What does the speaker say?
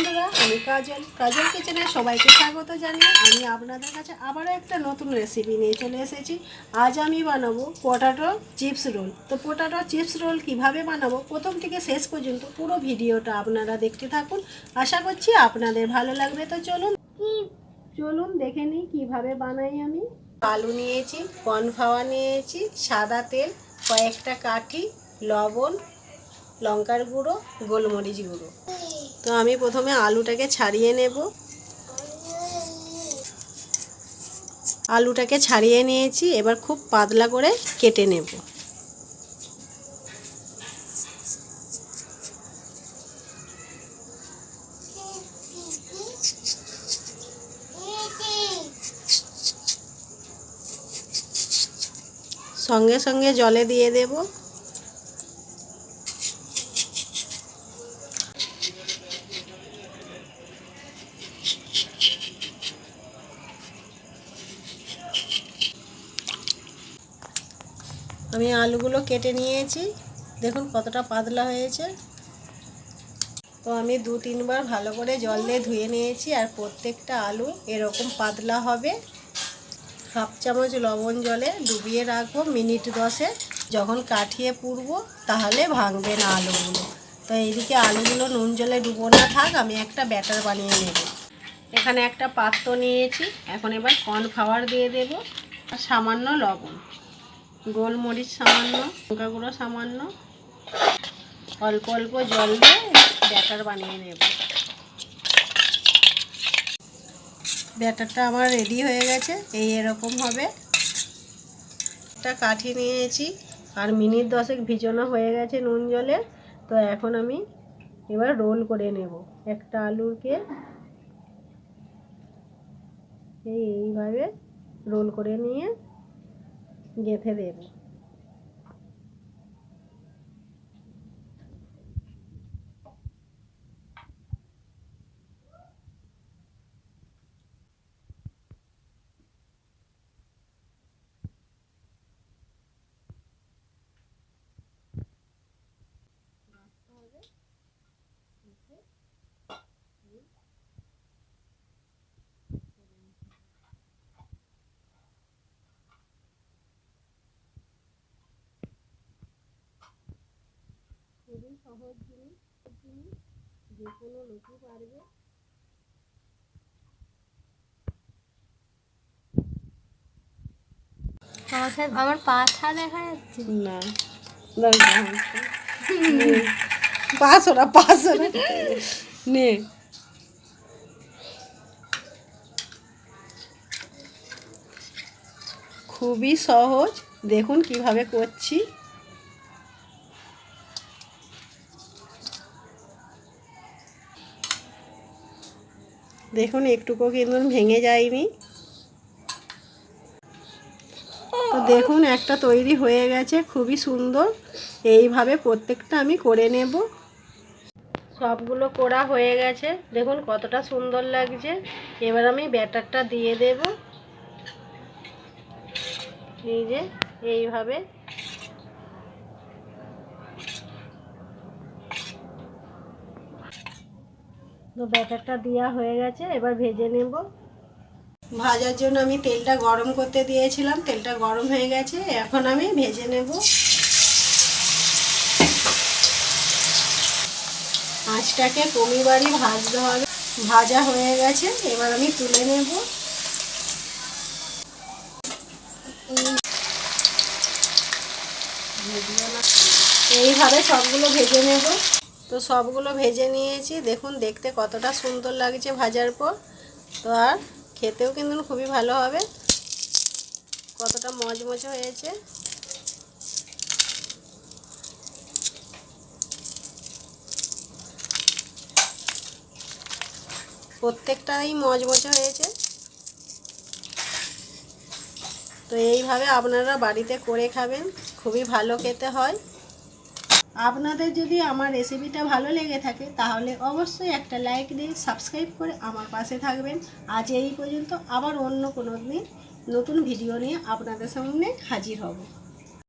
বন্ধুরা, আমি কাজল কিচেনে সবাইকে স্বাগত জানিয়ে আমি আপনাদের কাছে আবারও একটা নতুন রেসিপি নিয়ে চলে এসেছি। আজ আমি বানাবো পটাটো চিপস রোল। তো পটাটো চিপস রোল কিভাবে বানাবো প্রথম থেকে শেষ পর্যন্ত পুরো ভিডিওটা আপনারা দেখতে থাকুন। আশা করছি আপনাদের ভালো লাগবে। তো চলুন দেখে নিই কীভাবে বানাই আমি। আলু নিয়েছি, কর্নফ্লাওয়ার নিয়েছি, সাদা তেল, কয়েকটা কাঠি, লবণ, লঙ্কার গুঁড়ো, গোলমরিচ গুঁড়ো। তো আমি প্রথমে আলুটাকে ছাড়িয়ে নেব। আলুটাকে ছাড়িয়ে নিয়েছি, এবার খুব পাতলা করে কেটে নেব। সঙ্গে সঙ্গে জলে দিয়ে দেব। আমি আলুগুলো কেটে নিয়েছি, দেখুন কতটা পাতলা হয়েছে। তো আমি 2-3 বার ভালো করে জল দিয়ে ধুয়ে নিয়েছি, আর প্রত্যেকটা আলু এরকম পাতলা হবে। হাফ চামচ লবণ জলে ডুবিয়ে রাখবো মিনিট 10। যখন কাঠিয়ে পুড়বো তাহলে ভাঙবে না আলুগুলো। তো এইদিকে আলুগুলো নুন জলে ডুবো না থাক, আমি একটা ব্যাটার বানিয়ে নেব। এখানে একটা পাত্র নিয়েছি, এখন এবার কর্নফ্লাওয়ার দিয়ে দেব, আর সামান্য লবণ, গোলমরিচ সামান্য, লঙ্কা গুঁড়ো সামান্য, অল্প অল্প জল দিয়ে ব্যাটার বানিয়ে নেব। ব্যাটারটা আমার রেডি হয়ে গেছে, এরকম হবে। একটা কাঠি নিয়েছি, আর মিনিট 10 ভিজানো হয়ে গেছে নুন জলে। তো এখন আমি এবার রোল করে নেব। একটা আলুকে এইভাবে রোল করে নিয়ে গেঁথে দেব। খুবই সহজ জিনিস, যে কোনো লোকই পারবে। আমার পাছা দেখা যাচ্ছে না, পাঁচশো না নে। খুবই সহজ, দেখুন কিভাবে করছি। দেখুন একটুকু কিন্তু ভেঙে যায়নি। তো দেখুন একটা তৈরি হয়ে গেছে, খুবই সুন্দর। এইভাবে প্রত্যেকটা আমি করে নেব। সবগুলো করা হয়ে গেছে, দেখুন কতটা সুন্দর লাগছে। এবার আমি ব্যাটারটা দিয়ে দেব। এই যে এইভাবে। তো ব্যাটারটা দেওয়া হয়ে গেছে, এবার ভেজে নেব। ভাজার জন্য আমি তেলটা গরম করতে দিয়েছিলাম, তেলটা গরম হয়ে গেছে, এখন আমি ভেজে নেব। আঁচটাকে কমিয়ে বাড়িয়ে ভাজতে হবে। ভাজা হয়ে গেছে, এবার আমি তুলে নেব। এইভাবে সবগুলো ভেজে নেব। তো সবগুলো ভেজে নিয়েছি, দেখুন দেখতে কতটা সুন্দর লাগছে ভাজার পর। তো আর খেতেও কিন্তু খুবই ভালো হবে, কতটা মচমচে হয়েছে। প্রত্যেকটাই মচমচে হয়েছে। তো এইভাবে আপনারা বাড়িতে করে খাবেন, খুবই ভালো খেতে হয়। আপনাদের যদি আমার রেসিপিটা ভালো লেগে থাকে তাহলে অবশ্যই একটা লাইক দিয়ে সাবস্ক্রাইব করে আমার পাশে থাকবেন। আজ এই পর্যন্ত, আবার অন্য কোনো দিন নতুন ভিডিও নিয়ে আপনাদের সামনে হাজির হব।